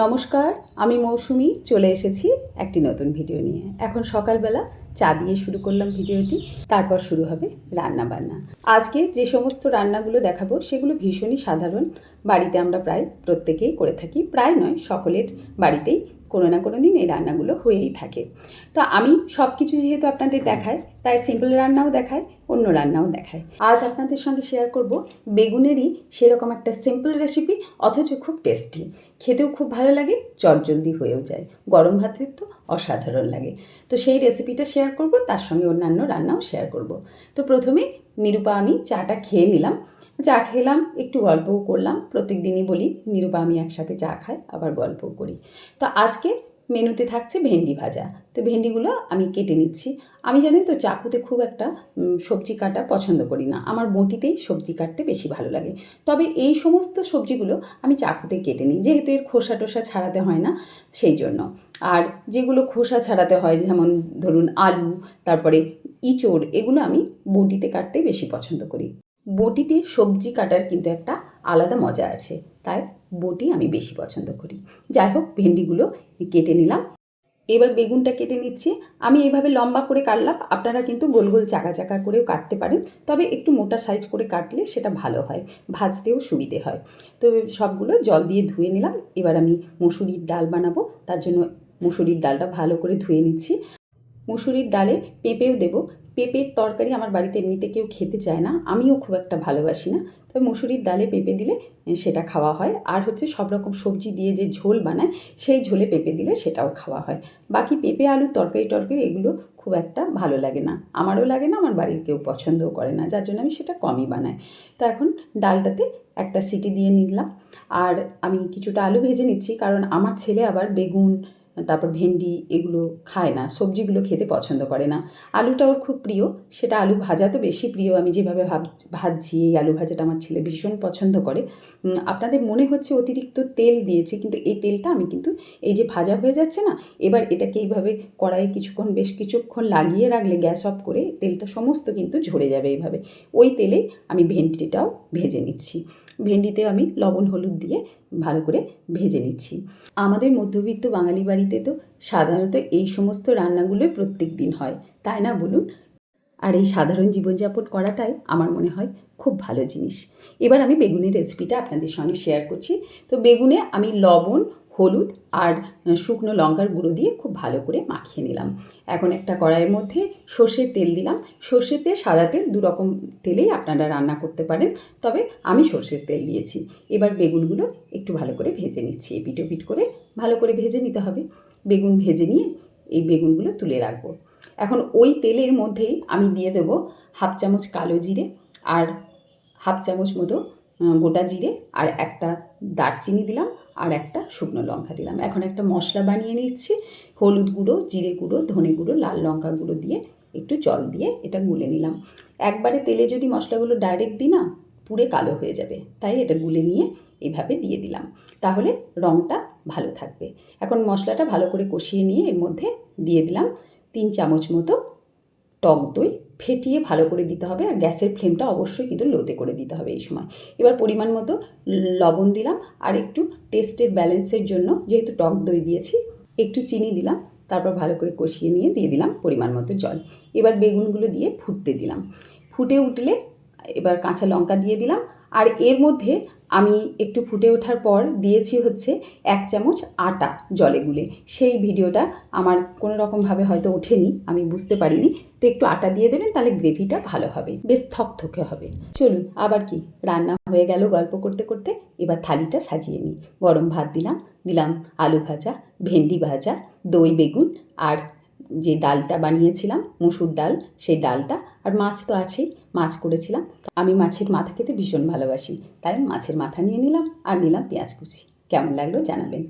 নমস্কার, আমি মৌসুমি চলে এসেছি একটি নতুন ভিডিও নিয়ে। এখন সকালবেলা চা দিয়ে শুরু করলাম ভিডিওটি, তারপর শুরু হবে রান্না বান্না। আজকে যে সমস্ত রান্নাগুলো দেখাবো সেগুলো ভীষণই সাধারণ, বাড়িতে আমরা প্রায় প্রত্যেকেই করে থাকি। প্রায় নয়, সকলের বাড়িতেই কোনো না কোনো দিন এই রান্নাগুলো হয়েই থাকে। তো আমি সব কিছু যেহেতু আপনাদের দেখাই, তাই সিম্পল রান্নাও দেখাই, অন্য রান্নাও দেখাই। আজ আপনাদের সঙ্গে শেয়ার করব বেগুনেরই সেরকম একটা সিম্পল রেসিপি, অথচ খুব টেস্টি, খেতেও খুব ভালো লাগে, চটজলদি হয়েও যায়, গরম ভাতের তো অসাধারণ লাগে। তো সেই রেসিপিটা শেয়ার করব, তার সঙ্গে অন্যান্য রান্নাও শেয়ার করব। তো প্রথমে নিরূপা আমি চাটা খেয়ে নিলাম। চা খেলাম, একটু গল্পও করলাম। প্রত্যেক দিনই বলি নিরূপা আমি একসাথে চা খাই, আবার গল্পও করি। তো আজকে মেনুতে থাকছে ভেন্ডি ভাজা। তো ভেন্ডিগুলো আমি কেটে নিচ্ছি। আমি জানেন তো চাকুতে খুব একটা সবজি কাটা পছন্দ করি না, আমার বঁটিতেই সবজি কাটতে বেশি ভালো লাগে। তবে এই সমস্ত সবজিগুলো আমি চাকুতে কেটে নিই, যেহেতু এর খোসা টোসা ছাড়াতে হয় না সেই জন্য। আর যেগুলো খোসা ছাড়াতে হয়, যেমন ধরুন আলু, তারপরে ইঁচড়, এগুলো আমি বঁটিতে কাটতে বেশি পছন্দ করি। বঁটিতে সবজি কাটার কিন্তু একটা আলাদা মজা আছে, তাই বঁটি আমি বেশি পছন্দ করি। যাই হোক, ভেন্ডিগুলো কেটে নিলাম। এবার বেগুনটা কেটে নিচ্ছি। আমি এইভাবে লম্বা করে কাটলাম, আপনারা কিন্তু গোল গোল চাকা চাকা করেও কাটতে পারেন, তবে একটু মোটা সাইজ করে কাটলে সেটা ভালো হয়, ভাজতেও সুবিধে হয়। তো সবগুলো জল দিয়ে ধুয়ে নিলাম। এবার আমি মুসুরির ডাল বানাবো, তার জন্য মুসুরির ডালটা ভালো করে ধুয়ে নিচ্ছি। মুসুরির ডালে পেঁপেও দেবো। পেঁপের তরকারি আমার বাড়িতে এমনিতে কেউ খেতে চায় না, আমিও খুব একটা ভালোবাসি না, তবে মুসুরির ডালে পেঁপে দিলে সেটা খাওয়া হয়। আর হচ্ছে সব রকম সবজি দিয়ে যে ঝোল বানায়, সেই ঝোলে পেঁপে দিলে সেটাও খাওয়া হয়। বাকি পেঁপে আলুর তরকারি টরকারি এগুলো খুব একটা ভালো লাগে না, আমারও লাগে না, আমার বাড়ির কেউ পছন্দও করে না, যার জন্য আমি সেটা কমই বানাই। তো এখন ডালটাতে একটা সিটি দিয়ে নিলাম। আর আমি কিছুটা আলু ভেজে নিচ্ছি, কারণ আমার ছেলে আবার বেগুন, তারপর ভেন্ডি এগুলো খায় না, সবজিগুলো খেতে পছন্দ করে না। আলুটা ওর খুব প্রিয়, সেটা আলু ভাজা তো বেশি প্রিয়। আমি যেভাবে ভাজছি, এই আলু ভাজাটা আমার ছেলে ভীষণ পছন্দ করে। আপনাদের মনে হচ্ছে অতিরিক্ত তেল দিয়েছি, কিন্তু এই তেলটা আমি কিন্তু এই যে ভাজা হয়ে যাচ্ছে না, এবার এটাকে এইভাবে কড়াইয়ে বেশ কিছুক্ষণ লাগিয়ে রাখলে, গ্যাস অফ করে, তেলটা সমস্ত কিন্তু ঝরে যাবে এইভাবে। ওই তেলেই আমি ভেন্ডিটাও ভেজে নিচ্ছি। ভেন্ডিতেও আমি লবণ হলুদ দিয়ে ভালো করে ভেজে নিচ্ছি। আমাদের মধ্যবিত্ত বাঙালি বাড়িতে তো সাধারণত এই সমস্ত রান্নাগুলোই প্রত্যেক দিন হয়, তাই না বলুন? আর এই সাধারণ জীবনযাপন করাটাই আমার মনে হয় খুব ভালো জিনিস। এবার আমি বেগুনের রেসিপিটা আপনাদের সঙ্গে শেয়ার করছি। তো বেগুনে আমি লবণ, হলুদ আর শুকনো লঙ্কার গুঁড়ো দিয়ে খুব ভালো করে মাখিয়ে নিলাম। এখন একটা কড়াইয়ের মধ্যে সর্ষের তেল দিলাম। সর্ষের তেল, সাদা তেল, দুরকম তেলেই আপনারা রান্না করতে পারেন, তবে আমি সর্ষের তেল দিয়েছি। এবার বেগুনগুলো একটু ভালো করে ভেজে নিচ্ছি, এপিট ওপিট করে ভালো করে ভেজে নিতে হবে। বেগুন ভেজে নিয়ে এই বেগুনগুলো তুলে রাখবো। এখন ওই তেলের মধ্যেই আমি দিয়ে দেবো হাফ চামচ কালো জিরে, আর হাফ চামচ মতো গোটা জিরে, আর একটা দারচিনি দিলাম, আর একটা শুকনো লঙ্কা দিলাম। এখন একটা মশলা বানিয়ে নিচ্ছি। হলুদ গুঁড়ো, জিরে গুঁড়ো, ধনে গুঁড়ো, লাল লঙ্কা গুঁড়ো দিয়ে একটু জল দিয়ে এটা গুলে নিলাম। একবারে তেলে যদি মশলাগুলো ডাইরেক্ট দিই না, পুড়ে কালো হয়ে যাবে, তাই এটা গুলে নিয়ে এইভাবে দিয়ে দিলাম, তাহলে রঙটা ভালো থাকবে। এখন মশলাটা ভালো করে কষিয়ে নিয়ে এর মধ্যে দিয়ে দিলাম 3 চামচ মতো টক দই। ফেটিয়ে ভালো করে দিতে হবে, আর গ্যাসের ফ্লেমটা অবশ্যই কিন্তু লোতে করে দিতে হবে এই সময়। এবার পরিমাণ মতো লবণ দিলাম, আর একটু টেস্টের ব্যালেন্সের জন্য, যেহেতু টক দই দিয়েছি, একটু চিনি দিলাম। তারপর ভালো করে কষিয়ে নিয়ে দিয়ে দিলাম পরিমাণ মতো জল। এবার বেগুনগুলো দিয়ে ফুটতে দিলাম। ফুটে উঠলে এবার কাঁচা লঙ্কা দিয়ে দিলাম। আর এর মধ্যে আমি একটু ফুটে ওঠার পর দিয়েছি হচ্ছে 1 চামচ আটা জলে গুলে। সেই ভিডিওটা আমার কোনো রকমভাবে হয়তো ওঠেনি, আমি বুঝতে পারিনি। তো একটু আটা দিয়ে দেবেন, তাহলে গ্রেভিটা ভালো হবে, বেশ থকথকে হবে। চলুন, আবার কি রান্না হয়ে গেল গল্প করতে করতে। এবার থালিটা সাজিয়ে নিই। গরম ভাত দিলাম, দিলাম আলু ভাজা, ভেন্ডি ভাজা, দই বেগুন, আর যে ডালটা বানিয়েছিলাম মুসুর ডাল, সেই ডালটা, আর মাছ তো আছেই, মাছ করেছিলাম। আমি মাছের মাথা খেতে ভীষণ ভালোবাসি, তাই মাছের মাথা নিয়ে নিলাম, আর নিলাম পেঁয়াজ কুচি। কেমন লাগলো জানাবেন।